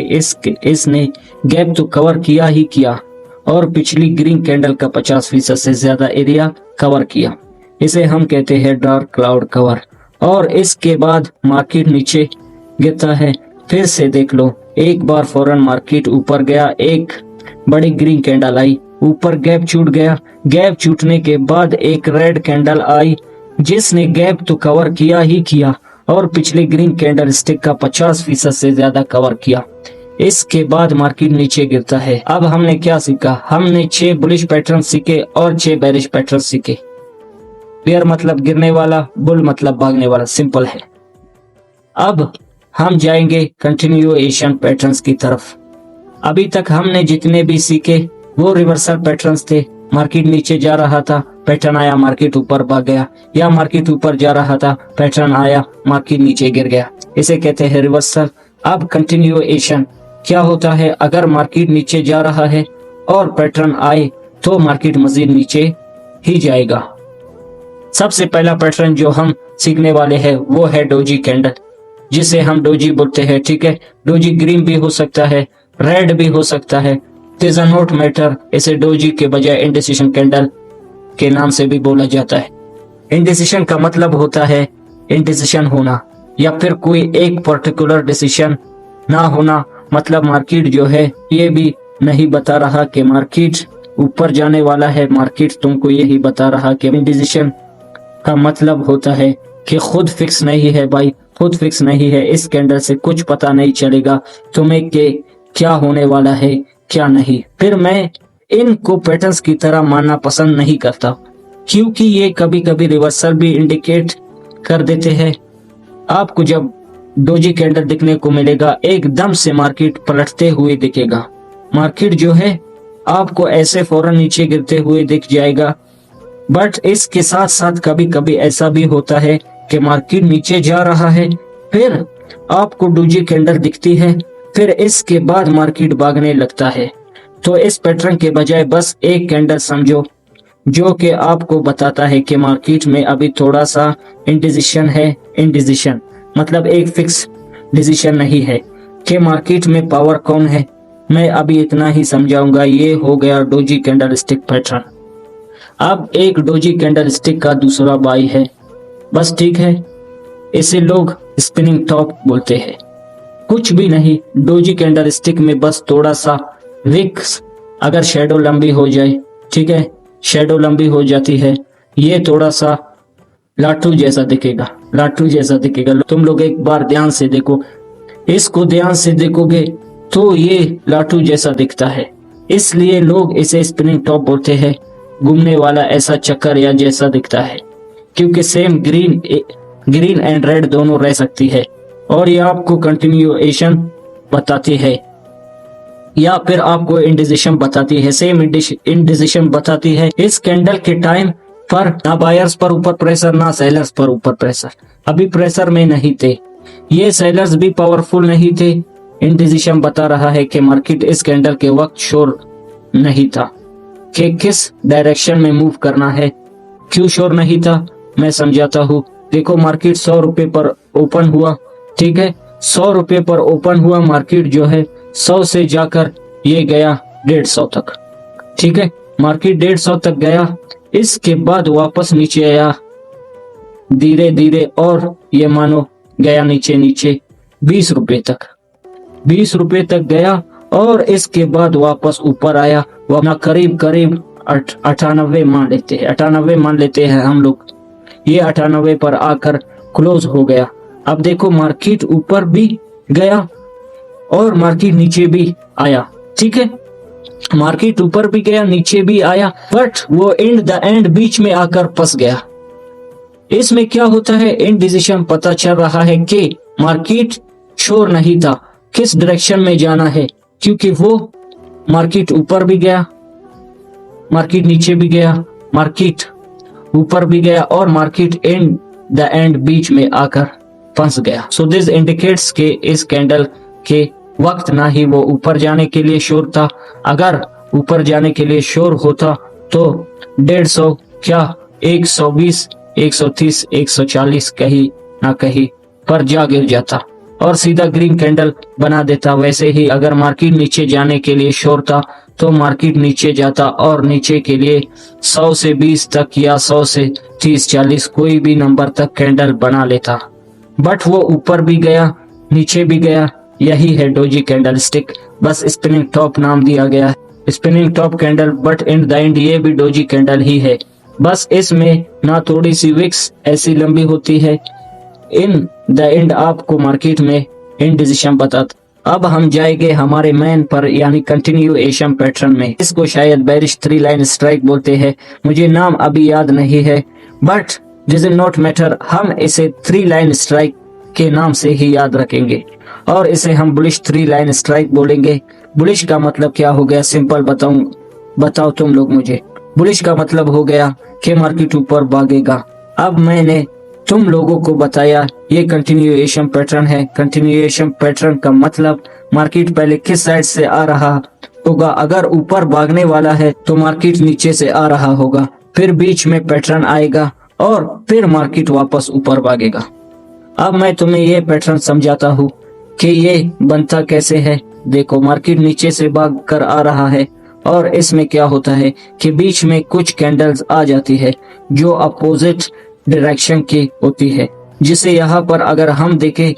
A: इसने गैप तो कवर किया ही किया, और पिछली ग्रीन कैंडल का 50% से ज्यादा एरिया कवर किया। इसे हम कहते हैं डार्क क्लाउड कवर। और इसके बाद मार्केट नीचे गिरता है। फिर से देख लो, एक बार फौरन मार्केट ऊपर गया, एक बड़ी ग्रीन कैंडल आई, ऊपर गैप छूट गया। गैप छूटने के बाद एक रेड कैंडल आई जिसने गैप तो कवर किया ही किया और पिछले ग्रीन कैंडल स्टिक का 50% से ज्यादा कवर किया। इसके बाद मार्केट नीचे गिरता है। अब हमने क्या सीखा? हमने 6 बुलिश पैटर्न सीखे और 6 बेरिश पैटर्न सीखे। बेयर मतलब गिरने वाला, बुल मतलब भागने वाला, सिंपल है। अब हम जाएंगे कंटिन्यूएशन पैटर्न्स की तरफ। अभी तक हमने जितने भी सीखे वो रिवर्सल पैटर्न्स थे। मार्केट नीचे जा रहा था, पैटर्न आया, मार्केट ऊपर भाग गया, या मार्केट ऊपर जा रहा था, पैटर्न आया, मार्केट नीचे गिर गया। इसे कहते हैं रिवर्सल। अब कंटिन्यूएशन क्या होता है? अगर मार्केट नीचे जा रहा है और पैटर्न आए तो मार्केट मजीद नीचे ही जाएगा। सबसे पहला पैटर्न जो हम सीखने वाले हैं वो है डोजी कैंडल, जिसे हम डोजी बोलते हैं। ठीक है, डोजी ग्रीन भी हो सकता है, रेड भी हो सकता है, डज नॉट मैटर। इसे डोजी के बजाय इंडिसिशन कैंडल के नाम से भी बोला जाता है। इंडिसिशन का मतलब होता है इंडिसिशन होना या फिर कोई एक पर्टिकुलर डिसीजन ना होना। मतलब मार्केट जो है ये भी नहीं बता रहा कि मार्केट ऊपर जाने वाला है, मार्केट तुमको यही बता रहा कि इंडिसिशन का मतलब होता है कि खुद फिक्स नहीं है भाई, खुद फिक्स नहीं है। इस कैंडल से कुछ पता नहीं चलेगा तुम्हें कि क्या होने वाला है क्या नहीं। फिर मैं इनको पैटर्न्स की तरह मानना पसंद नहीं करता क्योंकि ये कभी कभी रिवर्सल भी इंडिकेट कर देते हैं। आपको जब डोजी कैंडल दिखने को मिलेगा एकदम से मार्केट पलटते हुए दिखेगा। मार्केट जो है आपको ऐसे फौरन नीचे गिरते हुए दिख जाएगा। बट इसके साथ साथ कभी कभी ऐसा भी होता है कि मार्केट नीचे जा रहा है, फिर आपको डोजी कैंडल दिखती है, फिर इसके बाद मार्केट भागने लगता है। तो इस पैटर्न के बजाय बस एक कैंडल समझो जो कि आपको बताता है कि मार्केट में अभी थोड़ा सा इंडिसिशन है। इंडिसिशन मतलब एक फिक्स डिसीजन नहीं है कि मार्केट में पावर कौन है। मैं अभी इतना ही समझाऊंगा। ये हो गया डोजी कैंडल स्टिक पैटर्न। अब एक डोजी कैंडल स्टिक का दूसरा बाई है, बस ठीक है, इसे लोग स्पिनिंग टॉप बोलते हैं। कुछ भी नहीं, डोजी कैंडल स्टिक में बस थोड़ा सा विक्स अगर शेडो लंबी हो जाए, ठीक है, शेडो लंबी हो जाती है, ये थोड़ा सा लाटू जैसा दिखेगा, लाटू जैसा दिखेगा। तुम लोग एक बार ध्यान से देखो, इसको ध्यान से देखोगे तो ये लाटू जैसा दिखता है, इसलिए लोग इसे स्पिनिंग टॉप बोलते हैं। घूमने वाला ऐसा चक्कर या जैसा दिखता है क्योंकि सेम ग्रीन एंड रेड दोनों रह सकती है और ये आपको कंटिन्यूएशन बताती है या फिर आपको इंडिसिशन बताती है। सेम इंडिसिशन बताती है। इस कैंडल के टाइम पर ना बायर्स पर ऊपर प्रेशर ना सेलर्स पर ऊपर प्रेशर, अभी प्रेशर में नहीं थे, ये सेलर्स भी पावरफुल नहीं थे। इंडिसिशन बता रहा है कि मार्केट इस कैंडल के वक्त श्योर नहीं था कि किस डायरेक्शन में मूव करना है। क्यों श्योर नहीं था मैं समझाता हूँ। देखो मार्केट 100 रुपए पर ओपन हुआ, ठीक है, 100 रुपए पर ओपन हुआ, मार्केट जो है 100 से जाकर ये गया 150 तक, ठीक है, मार्केट 150 तक गया। इसके बाद वापस नीचे आया धीरे धीरे और ये मानो गया नीचे नीचे 20 रुपए तक, 20 रुपए तक गया और इसके बाद वापस ऊपर आया। वरना करीब करीब 98 मान लेते हैं, 98 मान लेते हैं हम लोग। ये 98 पर आकर क्लोज हो गया। अब देखो मार्केट ऊपर भी गया और मार्केट नीचे भी आया, ठीक है, मार्केट ऊपर भी गया नीचे भी आया, बट वो इन द एंड बीच में आकर फंस गया। इसमें क्या होता है, इंडिसिशन पता चल रहा है कि मार्केट श्योर नहीं था किस डायरेक्शन में जाना है, क्योंकि वो मार्केट ऊपर भी गया, मार्केट नीचे भी गया, मार्केट ऊपर भी गया और मार्केट इन द एंड बीच में आकर फंस गया। सो दिस इंडिकेट्स के इस कैंडल के वक्त ना ही वो ऊपर जाने के लिए श्योर था। अगर ऊपर जाने के लिए श्योर होता तो 150 क्या 120, 130, 140 कहीं ना कहीं पर जा गिर जाता और सीधा ग्रीन कैंडल बना देता। वैसे ही अगर मार्केट नीचे जाने के लिए श्योर था तो मार्केट नीचे जाता और नीचे के लिए 100 से 20 तक या 100 से 30-40 कोई भी नंबर तक कैंडल बना लेता, बट वो ऊपर भी गया नीचे भी गया। यही है डोजी कैंडल स्टिक, बस स्पिनिंग टॉप नाम दिया गया है spinning top candle, but in the end ये भी डोजी कैंडल ही है। बस इसमें ना थोड़ी सी विक्स ऐसी लंबी होती है। इन द एंड आपको मार्केट में इंडिसिशन बताता। अब हम जाएंगे हमारे मैन पर यानी कंटिन्यूएशन पैटर्न में। इसको शायद बेरिश 3 लाइन स्ट्राइक बोलते हैं, मुझे नाम अभी याद नहीं है, बट डजंट नॉट मैटर, हम इसे 3 लाइन स्ट्राइक के नाम से ही याद रखेंगे और इसे हम बुलिश 3 लाइन स्ट्राइक बोलेंगे। बुलिश का मतलब क्या हो गया, सिंपल बताओ तुम लोग मुझे। बुलिश का मतलब हो गया कि मार्केट ऊपर भागेगा। अब मैंने तुम लोगों को बताया ये कंटिन्यूएशन पैटर्न है। कंटिन्यूएशन पैटर्न का मतलब मार्केट पहले किस साइड से आ रहा होगा, अगर ऊपर भागने वाला है तो मार्केट नीचे से आ रहा होगा, फिर बीच में पैटर्न आएगा और फिर मार्केट वापस ऊपर भागेगा। अब मैं तुम्हें ये पैटर्न समझाता हूँ कि ये बनता कैसे है। देखो, मार्केट नीचे से भाग कर आ रहा है और इसमें क्या होता है कि बीच में कुछ कैंडल्स आ जाती है जो अपोजिट डायरेक्शन की होती है, जिसे यहाँ पर अगर हम देखें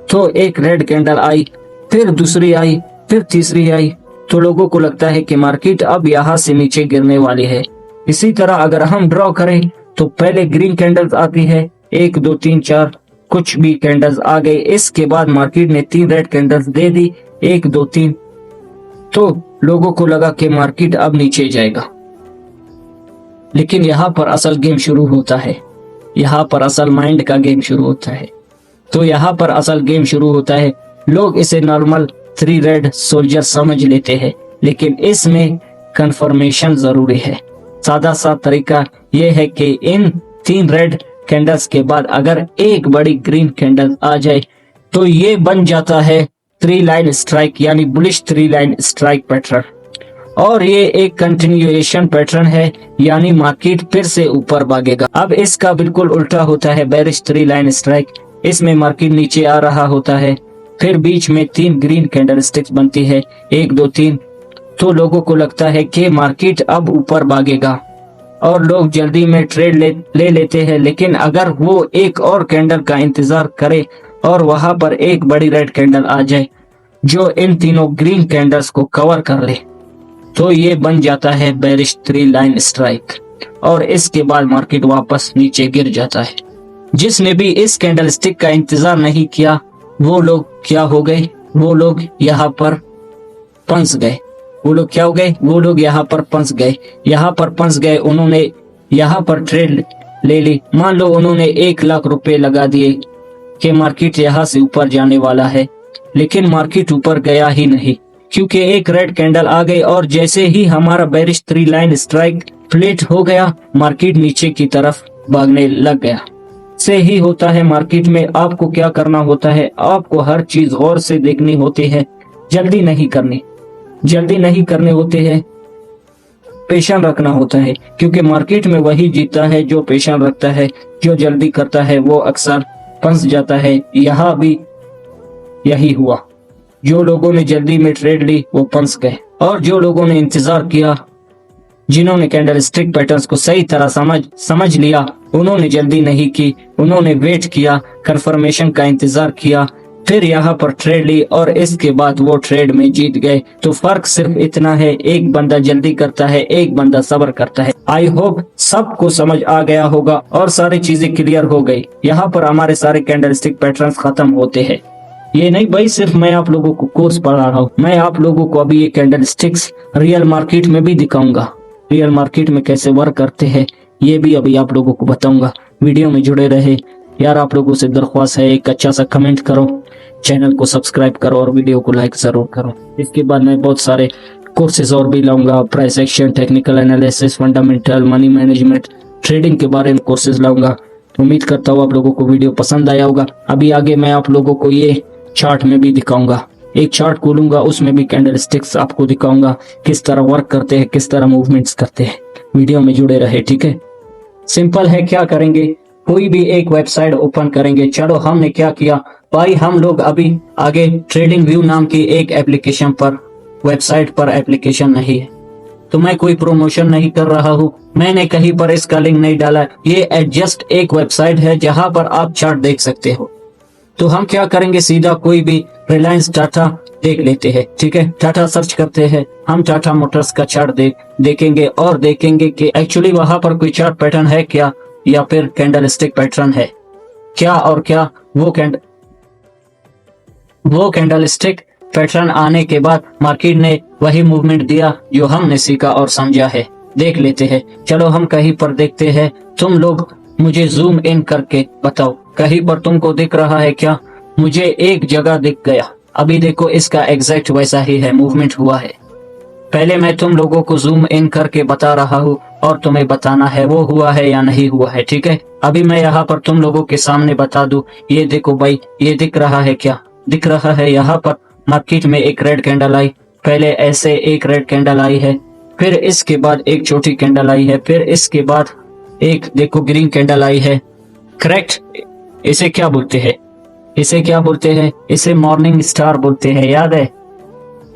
A: तो एक रेड कैंडल आई, फिर दूसरी आई, फिर तीसरी आई, तो लोगों को लगता है कि मार्केट अब यहाँ से नीचे गिरने वाली है। इसी तरह अगर हम ड्रॉ करें तो पहले ग्रीन कैंडल्स आती है, 1 2 3 4 कुछ भी कैंडल्स आ गए। इसके बाद मार्केट ने 3 रेड कैंडल्स दे दी, 1 2 3, तो लोगों को लगा कि मार्केट अब नीचे जाएगा। लेकिन यहाँ पर असल गेम शुरू होता है, यहाँ पर असल माइंड का गेम शुरू होता है। तो यहाँ पर असल गेम शुरू होता है। लोग इसे नॉर्मल 3 रेड सोल्जर समझ लेते हैं, लेकिन इसमें कंफर्मेशन जरूरी है। सादा सा तरीका यह है कि इन 3 रेड कैंडल्स के बाद अगर एक बड़ी ग्रीन कैंडल आ जाए तो ये बन जाता है 3 लाइन स्ट्राइक यानी बुलिश 3 लाइन स्ट्राइक पैटर्न, और ये एक कंटिन्यूएशन पैटर्न है यानी मार्केट फिर से ऊपर भागेगा। अब इसका बिल्कुल उल्टा होता है बेरिश 3 लाइन स्ट्राइक। इसमें मार्केट नीचे आ रहा होता है, फिर बीच में 3 ग्रीन कैंडल स्टिक्स बनती है, 1 2 3, तो लोगों को लगता है कि मार्केट अब ऊपर भागेगा और लोग जल्दी में ट्रेड ले लेते हैं। लेकिन अगर वो एक और कैंडल का इंतजार करे और वहां पर एक बड़ी रेड कैंडल आ जाए जो इन तीनों ग्रीन कैंडल्स को कवर कर ले, तो ये बन जाता है बेरिश 3 लाइन स्ट्राइक और इसके बाद मार्केट वापस नीचे गिर जाता है। जिसने भी इस कैंडल स्टिक का इंतजार नहीं किया वो लोग क्या हो गए, वो लोग यहाँ पर फंस गए। वो लोग क्या हो गए, वो लोग यहाँ पर फंस गए। यहाँ पर फंस गए, उन्होंने यहाँ पर ट्रेड ले ली। मान लो उन्होंने 1 लाख रुपए लगा दिए कि मार्केट यहाँ से ऊपर जाने वाला है, लेकिन मार्केट ऊपर गया ही नहीं क्योंकि एक रेड कैंडल आ गई और जैसे ही हमारा बेरिश 3 लाइन स्ट्राइक फ्लिट हो गया, मार्केट नीचे की तरफ भागने लग गया। से ही होता है मार्केट में। आपको क्या करना होता है, आपको हर चीज गौर से देखनी होती है, जल्दी नहीं करने होते हैं, पेशेंस रखना होता है, क्योंकि मार्केट में वही जीतता है जो पेशेंस रखता है। जो जल्दी करता है वो अक्सर फंस जाता है। यहाँ भी यही हुआ, जो लोगों ने जल्दी में ट्रेड ली वो फंस गए और जो लोगों ने इंतजार किया, जिन्होंने कैंडल स्टिक पैटर्न्स को सही तरह समझ लिया, उन्होंने जल्दी नहीं की, उन्होंने वेट किया, कंफर्मेशन का इंतजार किया, फिर यहाँ पर ट्रेड ली और इसके बाद वो ट्रेड में जीत गए। तो फर्क सिर्फ इतना है, एक बंदा जल्दी करता है, एक बंदा सब्र करता है। आई होप सबको समझ आ गया होगा और सारी चीजें क्लियर हो गई। यहाँ पर हमारे सारे कैंडल स्टिक पैटर्न्स खत्म होते हैं। ये नहीं भाई सिर्फ मैं आप लोगों को कोर्स पढ़ा रहा हूँ, मैं आप लोगों को अभी ये कैंडल स्टिक्स रियल मार्केट में भी दिखाऊंगा। रियल मार्केट में कैसे वर्क करते हैं ये भी अभी आप लोगों को बताऊंगा। वीडियो में जुड़े रहे यार। आप लोगों से दरख्वास्त है, एक अच्छा सा कमेंट करो, चैनल को सब्सक्राइब करो और वीडियो को लाइक जरूर करो। इसके बाद मैं बहुत सारे कोर्सेज और भी लाऊंगा, price action, technical analysis, fundamental, money management, trading के बारे में कोर्सेज लाऊंगा। उम्मीद करता हूँ आप लोगों को वीडियो पसंद आया होगा। अभी आगे मैं आप लोगों को ये चार्ट में भी दिखाऊंगा, एक चार्ट खोलूंगा, उसमें भी कैंडल स्टिक्स आपको दिखाऊंगा किस तरह वर्क करते हैं, किस तरह मूवमेंट्स करते हैं। वीडियो में जुड़े रहे, ठीक है। सिंपल है, क्या करेंगे, कोई भी एक वेबसाइट ओपन करेंगे। चलो हमने क्या किया भाई, हम लोग अभी आगे ट्रेडिंग व्यू नाम की एक एप्लीकेशन पर वेबसाइट पर एप्लीकेशन नहीं है, तो मैं कोई प्रमोशन नहीं कर रहा हूँ, मैंने कहीं पर इसका लिंक नहीं डाला। ये जस्ट एक वेबसाइट है जहां पर आप चार्ट देख सकते हो। तो हम क्या करेंगे, सीधा कोई भी रिलायंस टाटा देख लेते हैं। ठीक है, टाटा सर्च करते हैं, हम टाटा मोटर्स का चार्ट देखेंगे और देखेंगे कि एक्चुअली वहां पर कोई चार्ट पैटर्न है क्या, या फिर कैंडलस्टिक पैटर्न है क्या, और क्या वो कैंडलस्टिक पैटर्न आने के बाद मार्केट ने वही मूवमेंट दिया जो हमने सीखा और समझा है। देख लेते हैं, चलो हम कहीं पर देखते हैं। तुम लोग मुझे जूम इन करके बताओ, कहीं पर तुमको दिख रहा है क्या? मुझे एक जगह दिख गया, अभी देखो इसका एग्जैक्ट वैसा ही है, मूवमेंट हुआ है। पहले मैं तुम लोगों को जूम इन करके बता रहा हूँ और तुम्हें बताना है वो हुआ है या नहीं हुआ है। ठीक है, अभी मैं यहाँ पर तुम लोगों के सामने बता दूं, ये देखो भाई, ये दिख रहा है क्या? दिख रहा है, यहाँ पर मार्केट में एक रेड कैंडल आई, पहले ऐसे एक रेड कैंडल आई है, फिर इसके बाद एक छोटी कैंडल आई है, फिर इसके बाद एक देखो ग्रीन कैंडल आई है। करेक्ट, इसे क्या बोलते हैं? इसे क्या बोलते हैं? इसे मॉर्निंग स्टार बोलते हैं। याद है?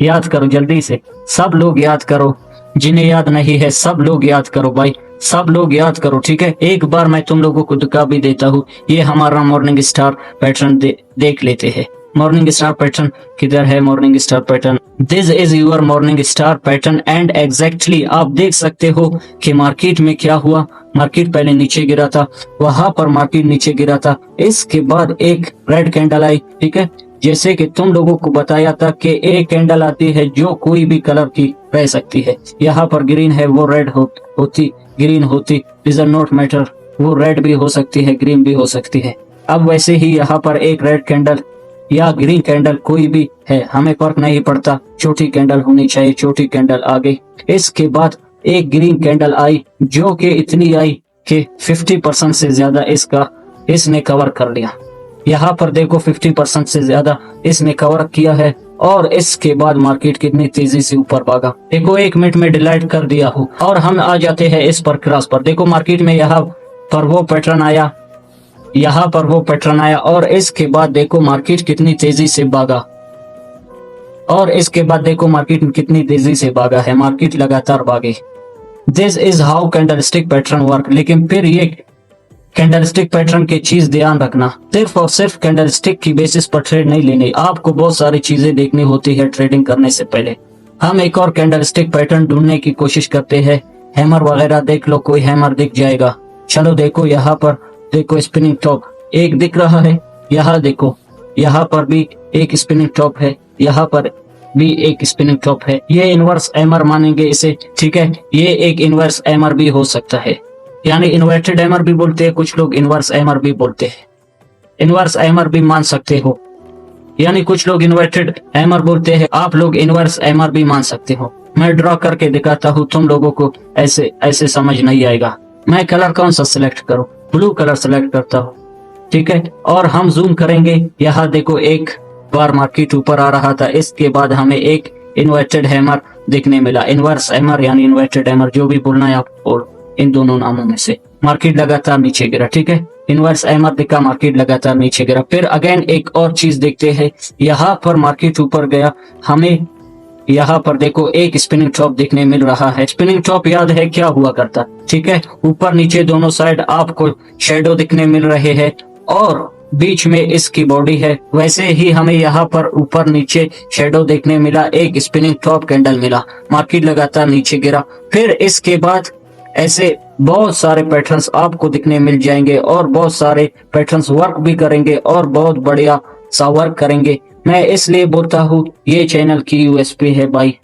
A: याद करो जल्दी से, सब लोग याद करो, जिन्हें याद नहीं है सब लोग याद करो भाई, सब लोग याद करो। ठीक है, एक बार मैं तुम लोगों को दिखा भी देता हूँ, ये हमारा मॉर्निंग स्टार पैटर्न देख लेते हैं। मॉर्निंग स्टार पैटर्न किधर है? Morning star pattern, this is your morning star pattern and exactly आप देख सकते हो कि मार्केट में क्या हुआ। मार्केट पहले नीचे गिरा था, वहां पर मार्केट नीचे गिरा था, इसके बाद एक रेड कैंडल आई। ठीक है, जैसे कि तुम लोगों को बताया था कि एक कैंडल आती है जो कोई भी कलर की रह सकती है। यहाँ पर ग्रीन है, वो रेड होती, ग्रीन होती, डजंट नॉट मैटर, वो रेड भी हो सकती है, ग्रीन भी हो सकती है। अब वैसे ही यहाँ पर एक रेड कैंडल या ग्रीन कैंडल कोई भी है, हमें फर्क नहीं पड़ता, छोटी कैंडल होनी चाहिए, छोटी कैंडल आ गई। इसके बाद एक ग्रीन कैंडल आई जो कि इतनी आई कि 50% से ज्यादा इसने कवर कर लिया। यहाँ पर देखो 50% से ज्यादा इसने कवर किया है, और इसके बाद मार्केट कितनी तेजी से ऊपर भागा। देखो 1 मिनट में डिलीट कर दिया हूँ, और हम आ जाते हैं इस पर क्रॉस पर। देखो मार्केट में यहाँ पर वो पैटर्न आया, यहाँ पर वो पैटर्न आया, और इसके बाद देखो मार्केट कितनी तेजी से भागा, और इसके बाद देखो मार्केट कितनी तेजी से भागा है, मार्केट लगातार भागे। This is how candlestick pattern work. लेकिन फिर ये कैंडलस्टिक पैटर्न की चीज ध्यान रखना, सिर्फ और सिर्फ कैंडलस्टिक की बेसिस पर ट्रेड नहीं लेनी, आपको बहुत सारी चीजें देखनी होती है ट्रेडिंग करने से पहले। हम एक और कैंडलस्टिक पैटर्न ढूंढने की कोशिश करते हैं, हैमर वगैरह देख लो, कोई हैमर दिख जाएगा। चलो देखो यहाँ पर देखो स्पिनिंग टॉप एक दिख रहा है, यहाँ देखो, यहाँ पर भी एक स्पिनिंग टॉप है, यहाँ पर भी एक स्पिनिंग टॉप है। ये इनवर्स एमर मानेंगे इसे। ठीक है, ये एक इनवर्स एमर भी हो सकता है, यानी इन्वर्टेड एमर भी बोलते हैं कुछ लोग, इनवर्स एमर भी बोलते हैं, इनवर्स एमर भी मान सकते हो, यानी कुछ लोग इन्वर्टेड एमर बोलते हैं, आप लोग इनवर्स एमर भी मान सकते हो। मैं ड्रॉ करके दिखाता हूँ, तुम लोगों को ऐसे ऐसे समझ नहीं आएगा। मैं कलर कौन सा सिलेक्ट करूँ? ब्लू कलर सिलेक्ट करता हूँ। ठीक है, और हम जूम करेंगे, यहाँ देखो एक बार मार्केट ऊपर आ रहा था, इसके बाद हमें एक इन्वर्टेड हैमर देखने मिला। इनवर्स हैमर यानी इन्वर्टेड हैमर, जो भी बोलना है आप बोलो, इन दोनों नामों में से। मार्केट लगातार नीचे गिरा। ठीक है, इनवर्स हैमर दिखा, मार्केट लगातार नीचे गिरा। फिर अगेन एक और चीज देखते हैं, यहाँ पर मार्केट ऊपर गया, हमें यहाँ पर देखो एक स्पिनिंग टॉप देखने मिल रहा है। स्पिनिंग टॉप याद है क्या हुआ करता? ठीक है, ऊपर नीचे दोनों साइड आपको शेडो दिखने मिल रहे हैं, और बीच में इसकी बॉडी है। वैसे ही हमें यहाँ पर ऊपर नीचे शेडो देखने मिला, एक स्पिनिंग टॉप कैंडल मिला, मार्केट लगातार नीचे गिरा। फिर इसके बाद ऐसे बहुत सारे पैटर्न्स आपको दिखने मिल जाएंगे, और बहुत सारे पैटर्न्स वर्क भी करेंगे, और बहुत बढ़िया सा वर्क करेंगे। मैं इसलिए बोलता हूँ, ये चैनल की यूएसपी है भाई,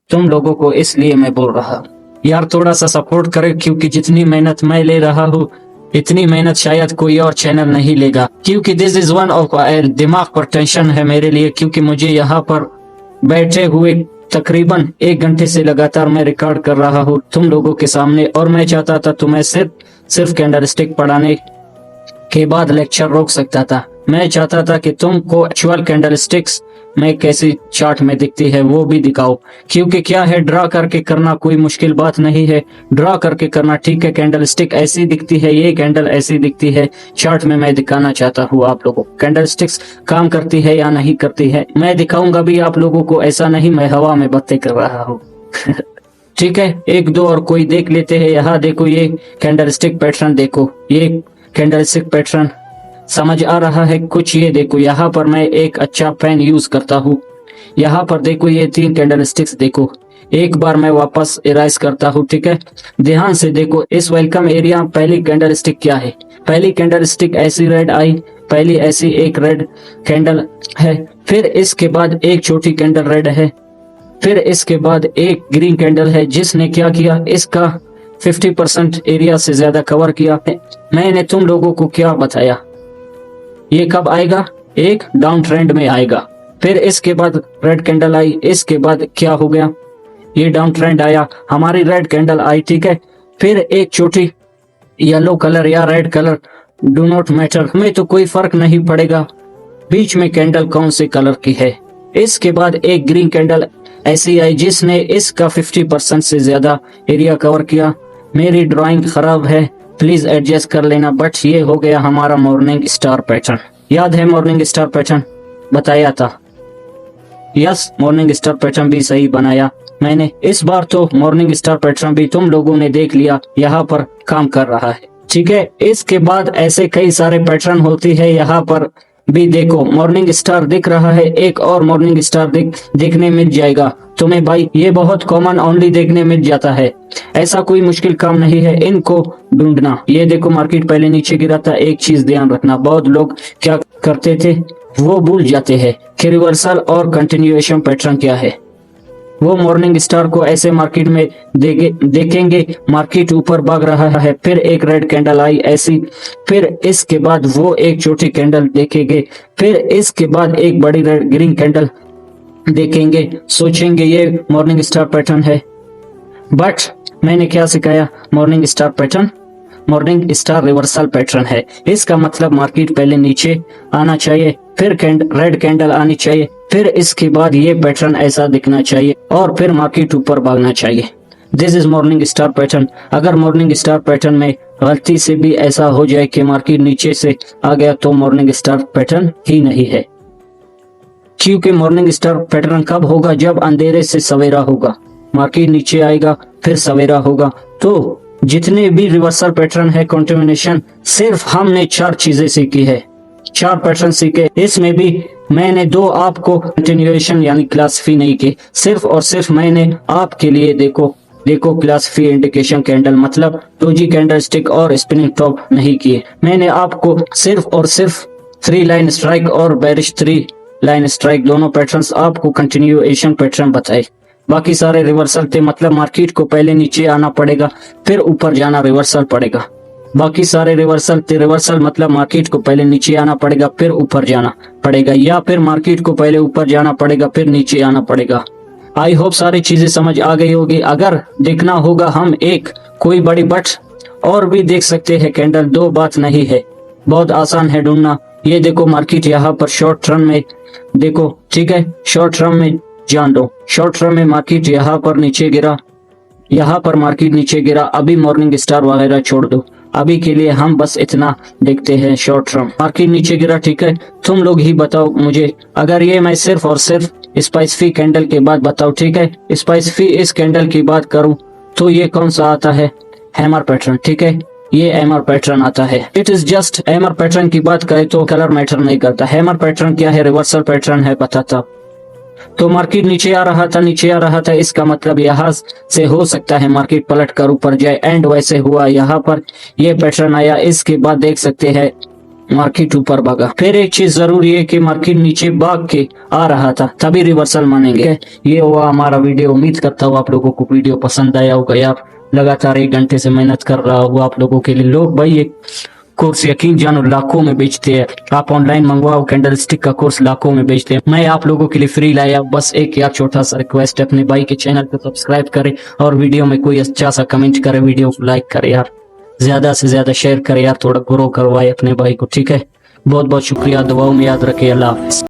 A: तुम लोगों को इसलिए मैं बोल रहा हूँ यार, थोड़ा सा सपोर्ट करे, क्योंकि जितनी मेहनत मैं ले रहा हूँ इतनी मेहनत शायद कोई और चैनल नहीं लेगा। क्योंकि दिस इज वन ऑफ दिमाग पर टेंशन है मेरे लिए, क्योंकि मुझे यहाँ पर बैठे हुए तकरीबन 1 घंटे से लगातार मैं रिकॉर्ड कर रहा हूँ तुम लोगों के सामने, और मैं चाहता था तुम्हें सिर्फ कैंडलस्टिक पढ़ाने के बाद लेक्चर रोक सकता था, मैं चाहता था कि तुमको एक्चुअल कैंडलस्टिक्स में कैसी चार्ट में दिखती है वो भी दिखाओ, क्योंकि क्या है, ड्रा करके करना कोई मुश्किल बात नहीं है। ड्रा करके करना ठीक है, कैंडलस्टिक ऐसी दिखती है, ये कैंडल ऐसी दिखती है, चार्ट में मैं दिखाना चाहता हूँ आप लोगों को कैंडलस्टिक्स काम करती है या नहीं करती है। मैं दिखाऊंगा भी आप लोगों को, ऐसा नहीं मैं हवा में बातें कर रहा हूँ। ठीक है, एक दो और कोई देख लेते हैं। यहाँ देखो, ये कैंडलस्टिक पैटर्न देखो, ये कैंडलस्टिक पैटर्न समझ आ रहा है कुछ। ये देखो, यहाँ पर मैं एक अच्छा पेन यूज करता हूँ। यहाँ पर देखो, ये 3 कैंडलस्टिक्स देखो। एक बार मैं वापस इराइज करता हूँ, ठीक है, ध्यान से देखो। इस वेलकम एरिया पहली कैंडलस्टिक क्या है, पहली कैंडलस्टिक ऐसी रेड आई, पहली ऐसी एक रेड कैंडल है, फिर इसके बाद एक छोटी कैंडल रेड है, फिर इसके बाद एक ग्रीन कैंडल है जिसने क्या किया, इसका 50% एरिया से ज्यादा कवर किया। मैंने तुम लोगों को क्या बताया, ये कब आएगा, एक डाउन ट्रेंड में आएगा। फिर इसके बाद रेड कैंडल आई, इसके बाद क्या हो गया, ये डाउन ट्रेंड आया, हमारी रेड कैंडल आई, ठीक है। फिर एक छोटी येलो कलर या red colour, do not matter, हमें तो कोई फर्क नहीं पड़ेगा बीच में कैंडल कौन से कलर की है। इसके बाद एक ग्रीन कैंडल ऐसी आई जिसने इसका 50% से ज्यादा एरिया कवर किया। मेरी ड्राइंग खराब है, प्लीज एडजस्ट कर लेना, बट ये हो गया हमारा मॉर्निंग स्टार पैटर्न। याद है मॉर्निंग स्टार पैटर्न बताया था, यस, मॉर्निंग स्टार पैटर्न भी सही बनाया मैंने। इस बार तो मॉर्निंग स्टार पैटर्न भी तुम लोगों ने देख लिया, यहाँ पर काम कर रहा है, ठीक है। इसके बाद ऐसे कई सारे पैटर्न होती है, यहाँ पर भी देखो मॉर्निंग स्टार दिख रहा है, एक और मॉर्निंग स्टार देखने मिल जाएगा तुम्हें भाई, ये बहुत कॉमन ओनली देखने मिल जाता है, ऐसा कोई मुश्किल काम नहीं है इनको ढूंढना। ये देखो मार्केट पहले नीचे गिरा था, एक चीज ध्यान रखना, बहुत लोग क्या करते थे वो भूल जाते हैं कि रिवर्सल और कंटिन्यूएशन पैटर्न क्या है। वो मॉर्निंग स्टार को ऐसे मार्केट में देखेंगे, मार्केट ऊपर भाग रहा है, फिर एक रेड कैंडल आई ऐसी, फिर इसके बाद वो एक छोटी कैंडल देखेंगे, फिर इसके बाद एक बड़ी रेड ग्रीन कैंडल देखेंगे, सोचेंगे ये मॉर्निंग स्टार पैटर्न है। बट मैंने क्या सिखाया, morning star pattern morning star reversal pattern है। इसका मतलब मार्केट पहले नीचे आना चाहिए, फिर रेड कैंडल आनी चाहिए, फिर इसके बाद ये पैटर्न ऐसा दिखना चाहिए और फिर मार्केट ऊपर भागना चाहिए। This is morning star pattern. अगर मॉर्निंग स्टार पैटर्न में गलती से भी ऐसा हो जाए कि मार्केट नीचे से आ गया तो मॉर्निंग स्टार पैटर्न ही नहीं है, क्योंकि मॉर्निंग स्टार पैटर्न कब होगा, जब अंधेरे से सवेरा होगा, मार्केट नीचे आएगा फिर सवेरा होगा। तो जितने भी रिवर्सल पैटर्न है, कंटिन्यूएशन, सिर्फ हमने 4 चीजें सीखी है, 4 पैटर्न सीखे, इसमें भी मैंने 2 आपको कंटिन्यूएशन यानी क्लासिफाई नहीं की, सिर्फ और सिर्फ मैंने आपके लिए देखो क्लासिफाई इंडिकेशन कैंडल मतलब डोजी कैंडल स्टिक और स्पिनिंग टॉप नहीं किए। मैंने आपको सिर्फ और सिर्फ 3 लाइन स्ट्राइक और बेरिश 3 लाइन स्ट्राइक दोनों पैटर्न्स आपको कंटिन्यूएशन पैटर्न बताए। बाकी सारे रिवर्सल थे, मतलब मार्केट को पहले नीचे आना पड़ेगा फिर ऊपर जाना रिवर्सल पड़ेगा। बाकी सारे रिवर्सल थे, रिवर्सल मतलब मार्केट को पहले नीचे आना पड़ेगा फिर ऊपर जाना पड़ेगा, या फिर मार्केट को पहले ऊपर जाना पड़ेगा फिर नीचे आना पड़ेगा। आई होप सारी चीजें समझ आ गई होगी। अगर देखना होगा हम एक कोई बड़ी बट और भी देख सकते हैं कैंडल, 2 बात नहीं है, बहुत आसान है ढूंढना। ये देखो मार्केट यहाँ पर शॉर्ट टर्म में देखो, ठीक है, शॉर्ट टर्म में जान लो, शॉर्ट टर्म में मार्केट यहाँ पर नीचे गिरा, यहाँ पर मार्केट नीचे गिरा, अभी मॉर्निंग स्टार वगैरह छोड़ दो, अभी के लिए हम बस इतना देखते हैं। शॉर्ट टर्म मार्केट नीचे गिरा, ठीक है, तुम लोग ही बताओ मुझे, अगर ये मैं सिर्फ और सिर्फ स्पेसिफिक कैंडल के बाद बताओ, ठीक है, स्पेसिफिक इस कैंडल की बात करूं तो ये कौन सा आता है, हैमर पैटर्न, ठीक है, ये हैमर पैटर्न आता है। It is just hammer pattern की बात करें तो कलर मैटर नहीं करता। हैमर पैटर्न क्या है, रिवर्सल पैटर्न है, बताता। तो मार्केट नीचे आ रहा था, इसका मतलब यहाँ से हो सकता है मार्केट पलट कर ऊपर जाए, एंड वैसे हुआ, यहाँ पर ये पैटर्न आया, इसके बाद देख सकते हैं मार्केट ऊपर भागा। फिर एक चीज जरूरी है कि मार्केट नीचे भाग के आ रहा था तभी रिवर्सल मानेंगे। ये हुआ हमारा वीडियो, उम्मीद करता हूँ आप लोगों को वीडियो पसंद आया होगा यार। लगातार 1 घंटे से मेहनत कर रहा हूँ आप लोगों के लिए। लोग भाई एक कोर्स यकीन जानो लाखों में बेचते हैं, आप ऑनलाइन मंगवाओ, कैंडल स्टिक का कोर्स लाखों में बेचते हैं, मैं आप लोगों के लिए फ्री लाया। बस एक यार छोटा सा रिक्वेस्ट है, अपने भाई के चैनल को सब्सक्राइब करें और वीडियो में कोई अच्छा सा कमेंट करे, वीडियो को लाइक करे यार, ज्यादा से ज्यादा शेयर करे यार, थोड़ा ग्रो करवाए अपने भाई को, ठीक है। बहुत बहुत शुक्रिया, दुआओं में याद रखिए। अल्लाह हाफिज़।